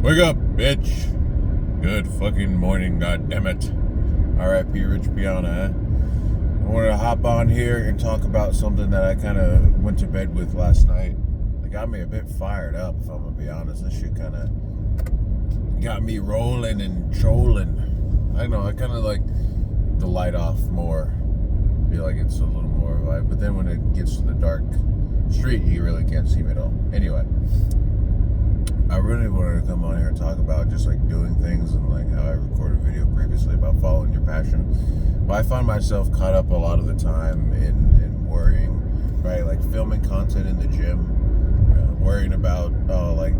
Wake up, bitch. Good fucking morning, goddammit. R.I.P. Rich Piana, eh? I wanted to hop on here and talk about something that I kind of went to bed with last night. It got me a bit fired up, if I'm going to be honest. This shit kind of got me rolling and trolling. I don't know, I kind of like the light off more. I feel like it's a little more vibe. But then when it gets to the dark street, you really can't see me at all. Anyway. I really wanted to come on here and talk about just like doing things and like how I recorded a video previously about following your passion. But I find myself caught up a lot of the time in worrying, right? Like filming content in the gym, worrying about like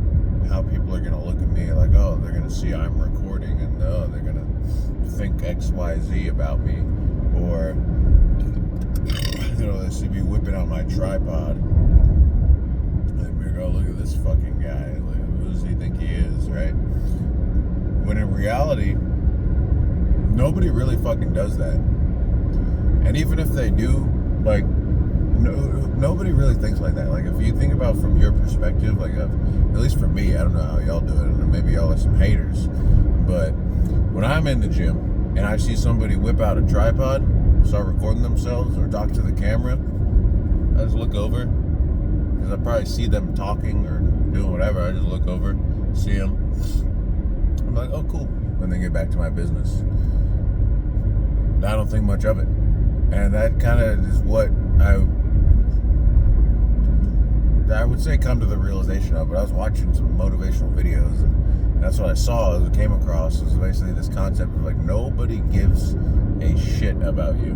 how people are gonna look at me, like they're gonna see I'm recording and they're gonna think X, Y, Z about me, or they see me whipping out my tripod. Look at this fucking guy. Who does he think he is, right? When in reality, nobody really fucking does that. And even if they do, like, nobody really thinks like that. Like, if you think about from your perspective, like, at least for me, I don't know how y'all do it, and maybe y'all are some haters, but when I'm in the gym and I see somebody whip out a tripod, start recording themselves, or talk to the camera, I just look over. I probably see them talking or doing whatever. I just look over, see them. I'm like, oh, cool. And then get back to my business. I don't think much of it. And that kind of is what I would say come to the realization of. But I was watching some motivational videos, and that's what I saw as I came across. Was basically this concept of like nobody gives a shit about you,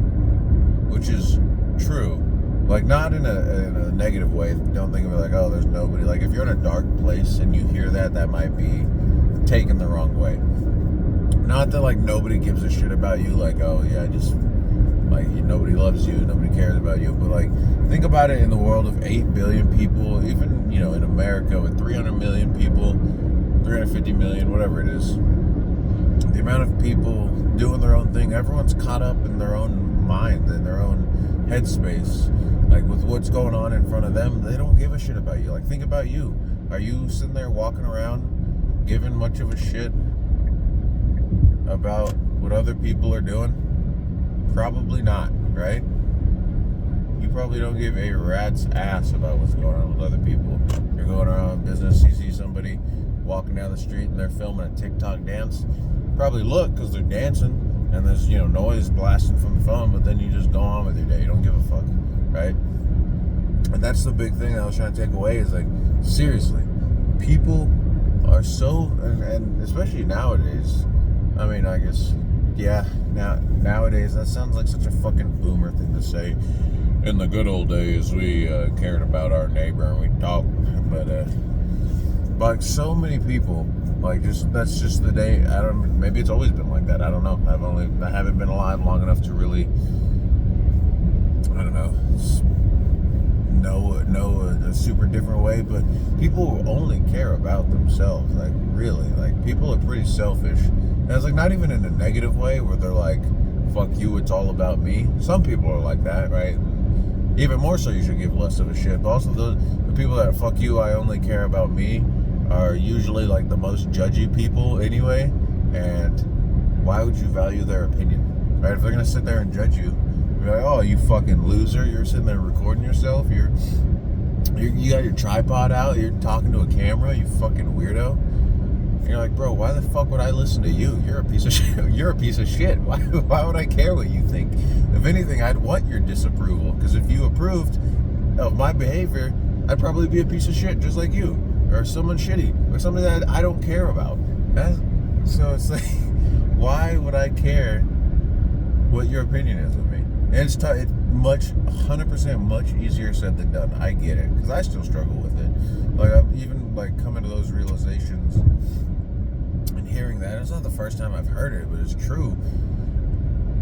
which is true. Like, not in a negative way. Don't think of it like, there's nobody. Like, if you're in a dark place and you hear that, that might be taken the wrong way. Not that, like, nobody gives a shit about you. Like, just, like, nobody loves you, nobody cares about you. But, like, think about it in the world of 8 billion people, even, in America with 300 million people, 350 million, whatever it is. The amount of people doing their own thing, everyone's caught up in their own mind, in their own headspace. Like, with what's going on in front of them, they don't give a shit about you. Like, think about you. Are you sitting there walking around giving much of a shit about what other people are doing? Probably not, right? You probably don't give a rat's ass about what's going on with other people. You're going around business, you see somebody walking down the street and they're filming a TikTok dance. Probably look, because they're dancing, and there's, noise blasting from the phone, but then you just go on with your day. You don't give a fuck. Right? And that's the big thing I was trying to take away is like, seriously, people are so, and especially nowadays, I mean, I guess, nowadays, that sounds like such a fucking boomer thing to say. In the good old days, we cared about our neighbor and we talked, but like so many people, like that's just the day. Maybe it's always been like that. I don't know. I haven't been alive long enough to really, I don't know a super different way, but people only care about themselves. Like, really, like, people are pretty selfish. And it's like not even in a negative way where they're like, fuck you, it's all about me. Some people are like that, right? Even more so, you should give less of a shit. But also the people that fuck you, I only care about me, are usually like the most judgy people anyway. And why would you value their opinion, right? If they're gonna sit there and judge you, you're like, oh, you fucking loser, you're sitting there recording yourself, you got your tripod out, you're talking to a camera, you fucking weirdo. And you're like, bro, why the fuck would I listen to you? You're a piece of shit. You're a piece of shit. Why would I care what you think? If anything, I'd want your disapproval, because if you approved of my behavior, I'd probably be a piece of shit just like you, or someone shitty, or something that I don't care about. So it's like, why would I care what your opinion is of me? And it's 100% much easier said than done. I get it, because I still struggle with it. Like, I'm even like coming to those realizations and hearing that. It's not the first time I've heard it, but it's true.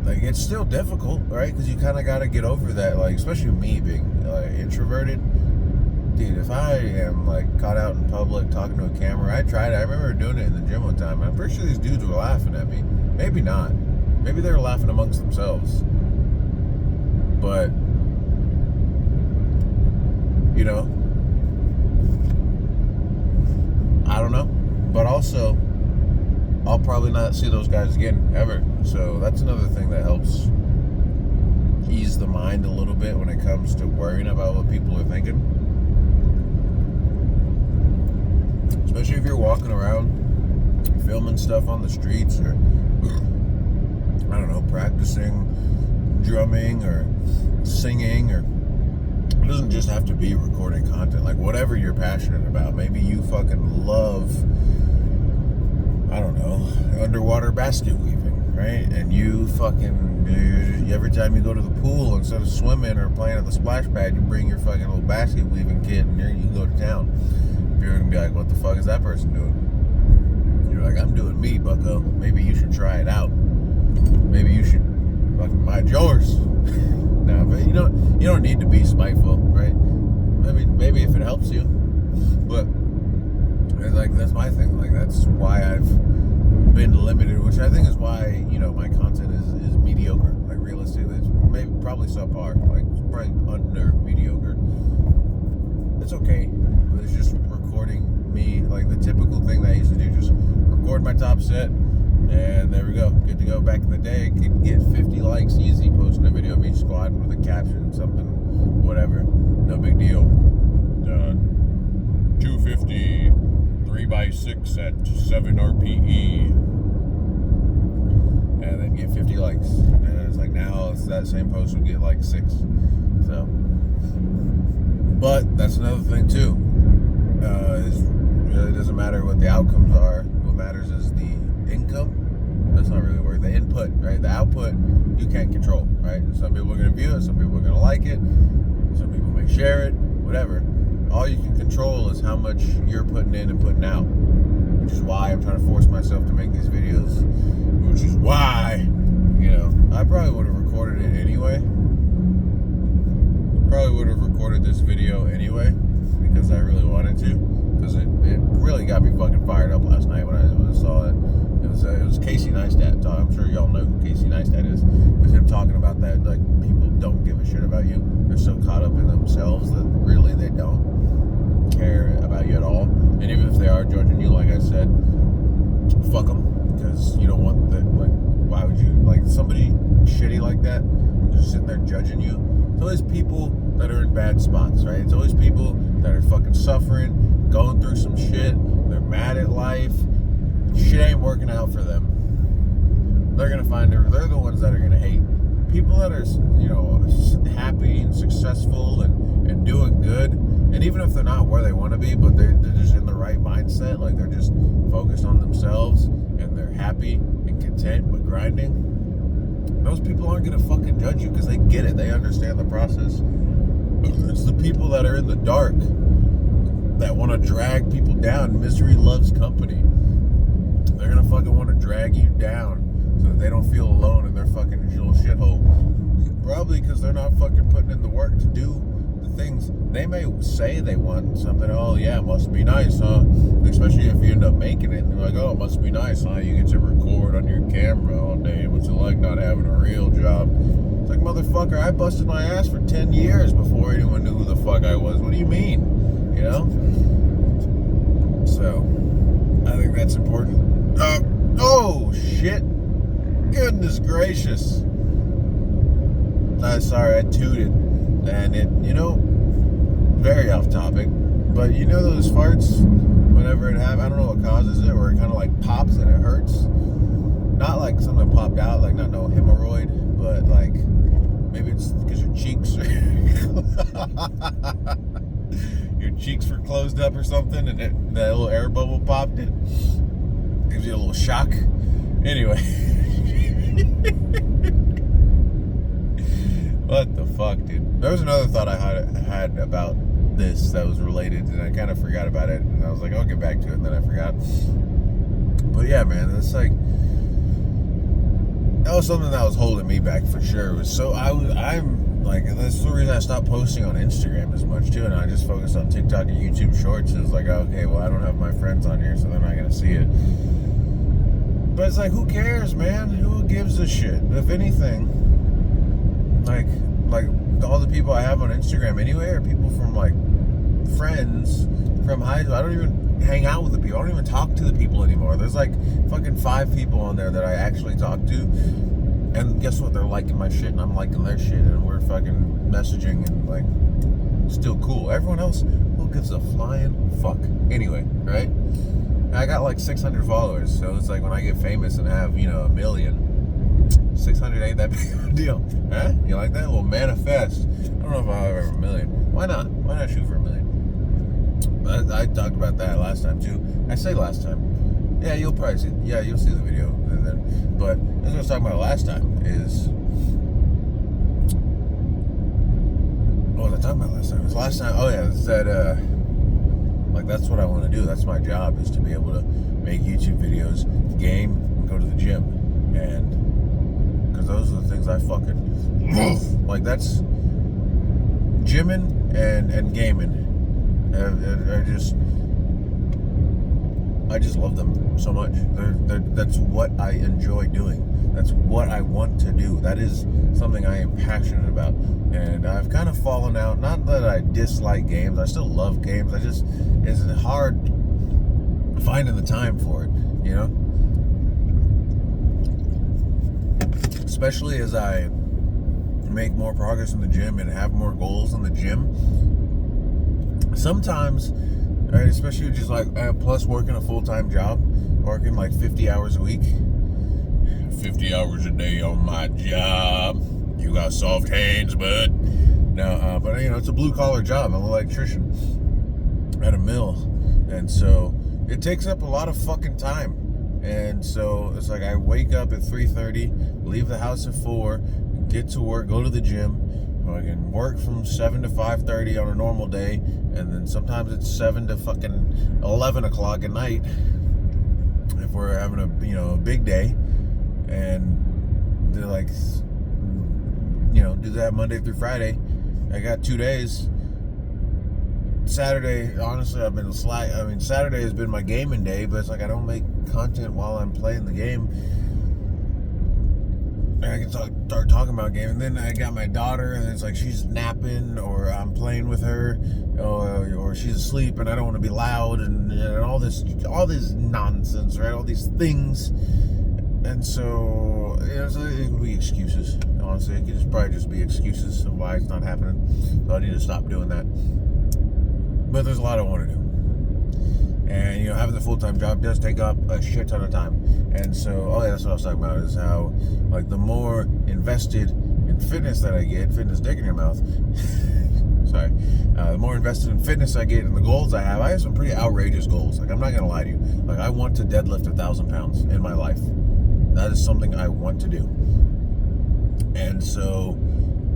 Like, it's still difficult, right? Because you kind of got to get over that. Like, especially me being introverted. Dude, if I am like caught out in public talking to a camera, I tried it. I remember doing it in the gym one time. I'm pretty sure these dudes were laughing at me. Maybe not. Maybe they were laughing amongst themselves. But, I don't know. but also I'll probably not see those guys again ever. So that's another thing that helps ease the mind a little bit when it comes to worrying about what people are thinking. Especially if you're walking around filming stuff on the streets, or I don't know, practicing drumming or singing, or it doesn't just have to be recording content. Like whatever you're passionate about. Maybe you fucking love, I don't know, underwater basket weaving, right? And you fucking, every time you go to the pool, instead of swimming or playing at the splash pad, you bring your fucking little basket weaving kit and you go to town. You're gonna be like, what the fuck is that person doing? You're like, I'm doing me, bucko. Maybe you should try it out. Maybe you should fucking mind yours. No, but you don't need to be spiteful, right? I mean, maybe if it helps you, but like that's my thing. Like that's why I've been limited, which I think is why my content is mediocre. Like realistically, it's maybe probably subpar. Like probably under mediocre. It's okay, but it's just recording me. Like the typical thing that I used to do, just record my top set, and there we go, good to go. Back in the day, could get 50 likes easy posting a video of me squatting with a caption, something, whatever, no big deal. 250 3x6 at 7 RPE, and then get 50 likes. And it's like now it's that same post would get like 6. So, but that's another thing too. It really doesn't matter what the outcomes are. What matters is the income. That's not really worth the input, right? The output you can't control, right? Some people are gonna view it, some people are gonna like it, some people may share it, whatever. All you can control is how much you're putting in and putting out, which is why I'm trying to force myself to make these videos, which is why, I probably would have recorded it anyway. Probably would have recorded this video anyway because I really wanted to, because it really got me fucking fired up last night when I saw it. It was Casey Neistat. I'm sure y'all know who Casey Neistat is. It was him talking about that, like, people don't give a shit about you. They're so caught up in themselves that really they don't care about you at all. And even if they are judging you, like I said, fuck them, because you don't want that. Like, why would you, like, somebody shitty like that just sitting there judging you? It's always people that are in bad spots, right? It's always people that are fucking suffering, going through some shit. They're mad at life. Shit ain't working out for them. They're gonna they're the ones that are gonna hate. People that are, happy and successful and doing good, and even if they're not where they want to be, but they're just in the right mindset, like they're just focused on themselves and they're happy and content but grinding, those people aren't gonna fucking judge you because they get it. They understand the process. It's the people that are in the dark that want to drag people down. Misery loves company. They're gonna fucking want to drag you down so that they don't feel alone in their fucking little shithole. Probably because they're not fucking putting in the work to do the things. They may say they want something. Oh yeah, it must be nice, huh? Especially if you end up making it and you're like, oh, it must be nice, huh? You get to record on your camera all day. What's it like not having a real job? It's like, motherfucker, I busted my ass for 10 years before anyone knew who the fuck I was. What do you mean? So, I think that's important. Oh, shit. Goodness gracious. Sorry, I tooted. And it, very off topic. But those farts, whenever it happens, I don't know what causes it, where it kind of like pops and it hurts. Not like something popped out, like not no hemorrhoid, but like maybe it's because your cheeks your cheeks were closed up or something, and that little air bubble popped. It gives you a little shock. Anyway. What the fuck, dude? There was another thought I had about this that was related, and I kind of forgot about it, and I was like, I'll get back to it, and then I forgot. But yeah, man, it's like, that was something that was holding me back for sure. It was so I'm like, that's the reason I stopped posting on Instagram as much too, and I just focused on TikTok and YouTube Shorts. It was like, okay, well, I don't have my friends on here, so they're not gonna see it. But it's like, who cares, man? Who gives a shit? If anything, like all the people I have on Instagram anyway are people from like friends from high school. I don't even hang out with the people. I don't even talk to the people There's like fucking 5 people on there that I actually talk to, and guess what? They're liking my shit, and I'm liking their shit, and we're fucking messaging, and like, still cool. Everyone else, who gives a flying fuck? Anyway, right? I got like 600 followers, so it's like when I get famous and have, you know, 1 million, 600 ain't that big of a deal. Huh? You like that? Well, manifest. I don't know if I'll ever have 1 million. Why not? Why not shoot for 1 million? I talked about that last time too. I say last time. Yeah, you'll probably see. Yeah, you'll see the video then. But that's what I was talking about last time. Is what was I talking about last time? It was last time. Oh yeah, it's that. Like that's what I want to do. That's my job, is to be able to make YouTube videos, game, and go to the gym, and because those are the things I fucking love. Like that's gymming and gaming. I just love them so much. That's what I enjoy doing. That's what I want to do. That is something I am passionate about. And I've kind of fallen out. Not that I dislike games. I still love games. It's hard finding the time for it, you know? Especially as I make more progress in the gym and have more goals in the gym. Sometimes, right, especially just like plus working a full-time job, working like 50 hours a week, 50 hours a day on my job. You got soft hands, bud. No, but you know, it's a blue-collar job. I'm an electrician at a mill, and so it takes up a lot of fucking time. And so it's like I wake up at 3:30, leave the house at 4, get to work, go to the gym. I can work from 7 to 5:30 on a normal day, and then sometimes it's 7 to fucking 11 o'clock at night if we're having a big day. And they're like, do that Monday through Friday. I got 2 days. Saturday, honestly, I've been slack. I mean, Saturday has been my gaming day, but it's like I don't make content while I'm playing the game. I can start talking about game, and then I got my daughter, and it's like she's napping, or I'm playing with her, or she's asleep, and I don't want to be loud, and all this nonsense, right? All these things, and so it could be excuses. Honestly, it could probably just be excuses of why it's not happening. So I need to stop doing that. But there's a lot I want to do. And, having the full-time job does take up a shit ton of time. And so, that's what I was talking about, is how, like, the more invested in fitness that I get, fitness dick in your mouth, sorry, the more invested in fitness I get and the goals I have some pretty outrageous goals. Like, I'm not going to lie to you. Like, I want to deadlift 1,000 pounds in my life. That is something I want to do. And so,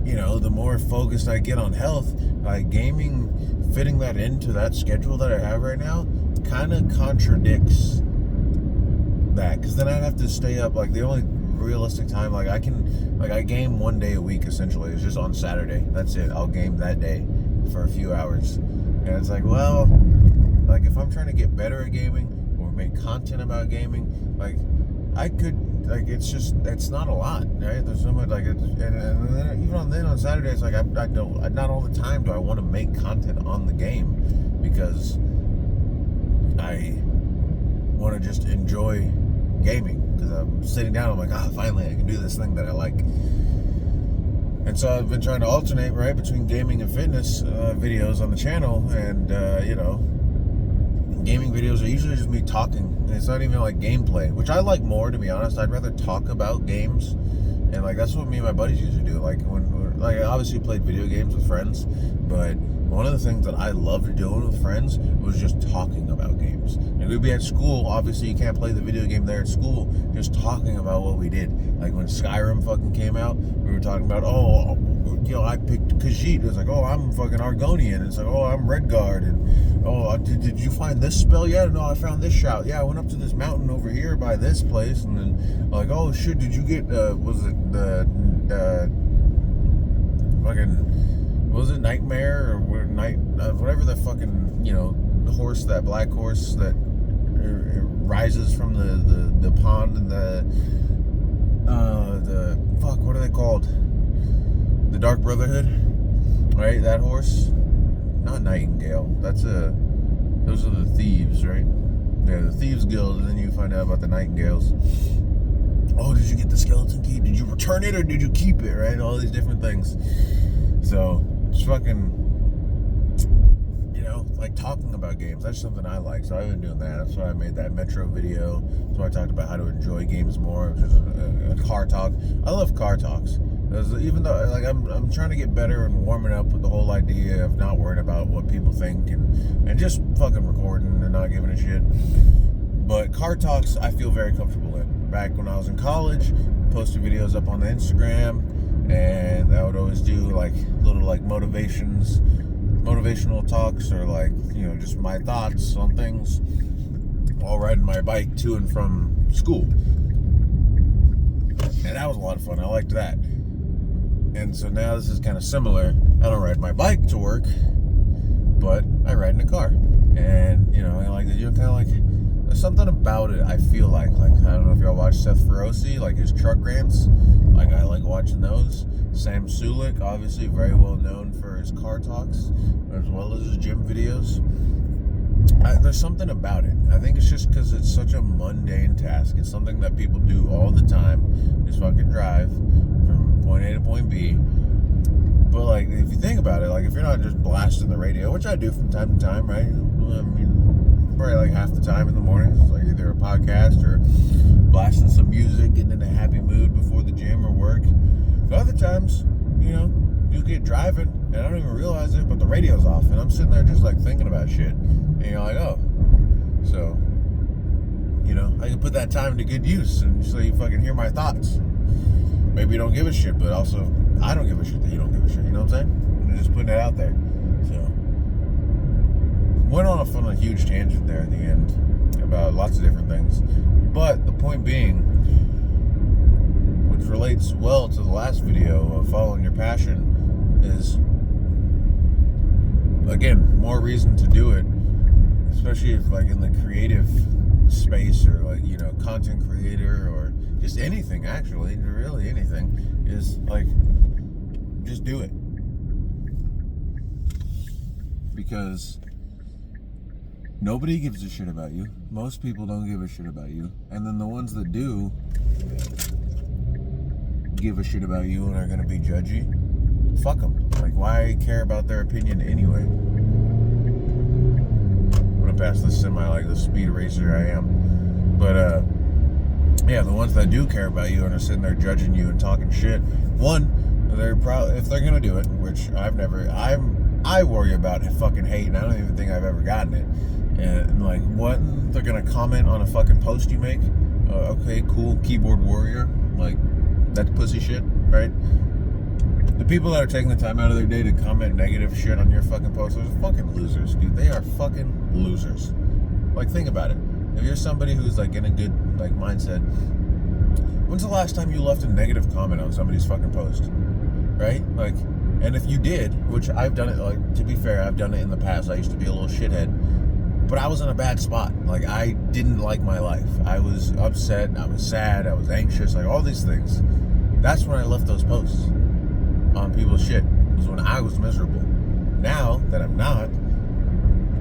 the more focused I get on health, like, gaming, fitting that into that schedule that I have right now, kind of contradicts that, because then I'd have to stay up. Like, the only realistic time, like, I game 1 day a week essentially. It's just on Saturday. That's it. I'll game that day for a few hours, and it's like, well, like, if I'm trying to get better at gaming or make content about gaming, like, I could, like, it's not a lot, right? There's so much, like, and then even on Saturday, it's like, I don't, not all the time do I want to make content on the game, because I want to just enjoy gaming, because I'm sitting down, I'm like, finally I can do this thing that I like. And so I've been trying to alternate, right, between gaming and fitness videos on the channel, and gaming videos are usually just me talking, and it's not even like gameplay, which I like more, to be honest. I'd rather talk about games, and like that's what me and my buddies usually do. Like I obviously played video games with friends, but one of the things that I loved doing with friends was just talking about games. And we'd be at school. Obviously, you can't play the video game there at school. Just talking about what we did. Like when Skyrim fucking came out, we were talking about, I picked Khajiit. It's like, I'm fucking Argonian. It's like, I'm Redguard. And did you find this spell yet? No, I found this shout. Yeah, I went up to this mountain over here by this place, and then like, oh shit, did you get was it the fucking, was it Nightmare or whatever the fucking, the horse, that black horse that rises from the pond, and the fuck, what are they called? The Dark Brotherhood, right? That horse, not Nightingale. Those are the thieves, right? Yeah, the Thieves Guild, and then you find out about the Nightingales. Oh, did you get the skeleton key? Did you return it or did you keep it, right? All these different things. So, it's fucking, like talking about games. That's something I like, so I've been doing that. That's why I made that Metro video. That's why I talked about how to enjoy games more, which is a car talk. I love car talks. Even though, like, I'm trying to get better and warming up with the whole idea of not worrying about what people think and just fucking recording and not giving a shit. But car talks, I feel very comfortable in. Back when I was in college, posted videos up on the Instagram, and I would always do like little like motivational talks, or like, just my thoughts on things while riding my bike to and from school. And that was a lot of fun. I liked that. And so now this is kind of similar. I don't ride my bike to work, but I ride in a car. And, I like that, kind of like, there's something about it, I feel like I don't know if y'all watch Seth Feroce, like his truck rants. Like, I like watching those. Sam Sulik, obviously very well known for his car talks, as well as his gym videos. There's something about it. I think it's just because it's such a mundane task. It's something that people do all the time. Just fucking drive from point A to point B. But, like, if you think about it, like, if you're not just blasting the radio, which I do from time to time, right? I mean, probably like half the time in the morning, it's like either a podcast or blasting some music, getting in a happy mood before the gym or work. But other times, you get driving and I don't even realize it, but the radio's off and I'm sitting there just like thinking about shit. And you're like, oh. So, I can put that time to good use, and so you fucking hear my thoughts. Maybe you don't give a shit, but also I don't give a shit that you don't give a shit. You know what I'm saying? I'm just putting it out there. So, went on a huge tangent there at the end about lots of different things. But the point being, which relates well to the last video of following your passion, is, again, more reason to do it, especially if, like, in the creative space, or like, content creator, or just anything, actually, really anything, is like, just do it. Because nobody gives a shit about you. Most people don't give a shit about you. And then the ones that do give a shit about you and are gonna be judgy, fuck them. Like, why care about their opinion anyway? I'm gonna pass this semi like the speed racer I am. But, yeah, the ones that do care about you and are sitting there judging you and talking shit, one, they're probably, if they're gonna do it, which I worry about fucking hate, and I don't even think I've ever gotten it. And, like, what? They're gonna comment on a fucking post you make? Okay, cool, keyboard warrior. Like, that's pussy shit, right? The people that are taking the time out of their day to comment negative shit on your fucking posts are fucking losers, dude. They are fucking losers. Like, think about it. If you're somebody who's, like, in a good, like, mindset, when's the last time you left a negative comment on somebody's fucking post? Right? Like, and if you did, which I've done it, like, to be fair, I've done it in the past. I used to be a little shithead. But I was in a bad spot. Like, I didn't like my life. I was upset, I was sad, I was anxious, like, all these things. That's when I left those posts on people's shit. It was when I was miserable. Now that I'm not,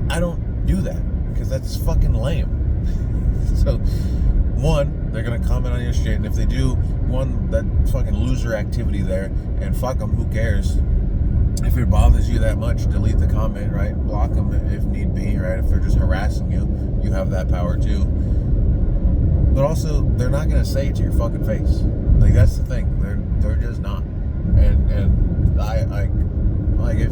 I don't do that, because that's fucking lame. So, one, they're gonna comment on your shit, and if they do, one, that fucking loser activity there, and fuck them, who cares? If it bothers you that much, delete the comment, right? Block them if need be, right? If they're just harassing you, you have that power too. But also, they're not gonna say it to your fucking face. Like, that's the thing. They're just not. And I like, if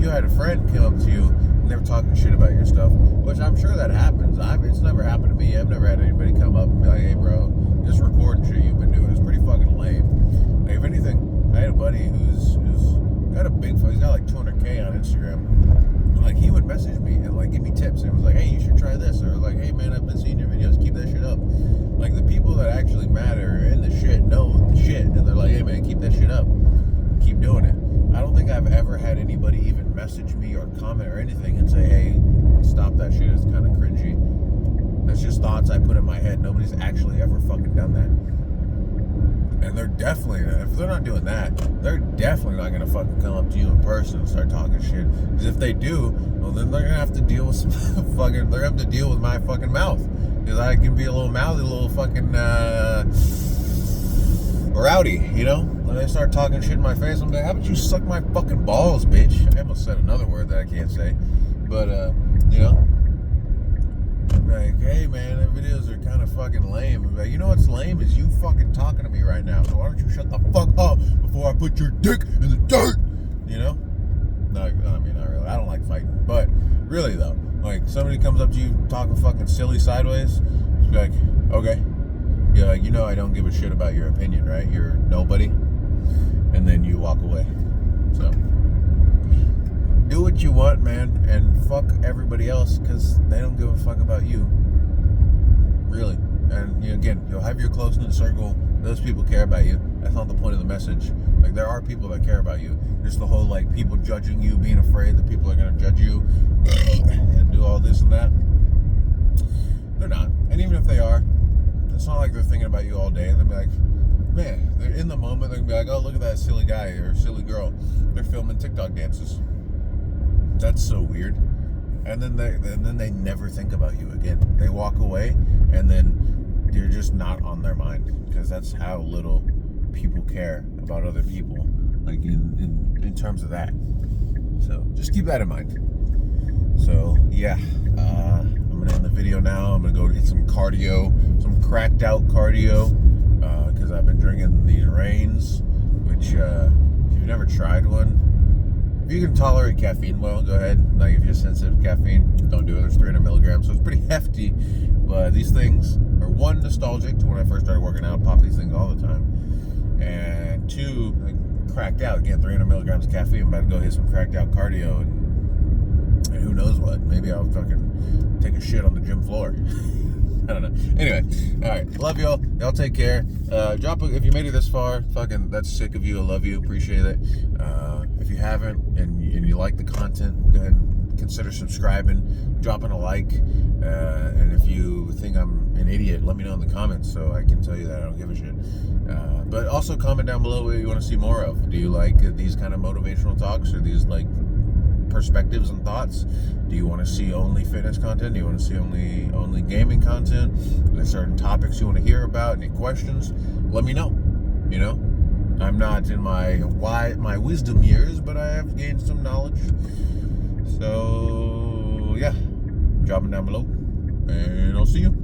you had a friend come up to you and they were talking shit about your stuff, which I'm sure that happens. It's never happened to me. I've never had anybody come up and be like, hey bro, this recording shit you've been doing is pretty fucking lame. Like, if anything, I had a buddy who's got a big phone. He's got like 200K on Instagram. Like, he would message me and like give me tips, and it was like, hey, you should try this, or like, hey man, I've been seeing your videos, keep that shit up. Like, the people that actually matter in the shit know the shit, and they're like, hey man, keep that shit up, keep doing it. I don't think I've ever had anybody even message me or comment or anything and say, hey, stop that shit, it's kind of cringy. That's just thoughts I put in my head. Nobody's actually ever fucking done that. And they're definitely, if they're not doing that, they're definitely not gonna fucking come up to you in person and start talking shit. Because if they do, well, then they're gonna have to deal with some fucking, they're gonna have to deal with my fucking mouth. Because I can be a little mouthy, a little fucking rowdy, you know? When they start talking shit in my face, I'm like, how about you suck my fucking balls, bitch? I almost said another word that I can't say. But, you know? Like, hey man, their videos are kind of fucking lame. I'm like, you know what's lame is you fucking talking to me right now. So why don't you shut the fuck up before I put your dick in the dirt? You know? No, I mean, not really. I don't like fighting. But really though, like somebody comes up to you talking fucking silly sideways, just be like, okay. You're like, you know I don't give a shit about your opinion, right? You're nobody. And then you walk away. So do what you want, man, and fuck everybody else because they don't give a fuck about you. Really. And again, you'll have your close-knit circle. Those people care about you. That's not the point of the message. Like, there are people that care about you. There's the whole, like, people judging you, being afraid that people are going to judge you and do all this and that. They're not. And even if they are, it's not like they're thinking about you all day. They'll be like, man, they're in the moment. They're going to be like, oh, look at that silly guy or silly girl. They're filming TikTok dances. That's so weird. And then they never think about you again. They walk away, and then you're just not on their mind because that's how little people care about other people, like in terms of that. So just keep that in mind. So yeah, I'm gonna end the video now. I'm gonna go get some cardio, some cracked out cardio, because I've been drinking these Reigns, which if you've never tried one. If you can tolerate caffeine well, go ahead. Like if you're sensitive to caffeine, don't do it. There's 300 milligrams, so it's pretty hefty. But these things are, one, nostalgic to when I first started working out. Pop these things all the time. And two, like, cracked out. Again, 300 milligrams of caffeine. I'm about to go hit some cracked out cardio and who knows what. Maybe I'll fucking take a shit on the gym floor. I don't know. Anyway, all right. Love y'all. Y'all take care. If you made it this far, fucking, that's sick of you. I love you. Appreciate it. If you haven't and you like the content, go ahead and consider subscribing, dropping a like. And if you think I'm an idiot, let me know in the comments so I can tell you that I don't give a shit. But also comment down below what you want to see more of. Do you like these kind of motivational talks or these like perspectives and thoughts? Do you want to see only fitness content? Do you want to see only gaming content? Are there certain topics you want to hear about? Any questions? Let me know. You know, I'm not in my wisdom years, but I have gained some knowledge. So yeah, drop it down below, and I'll see you.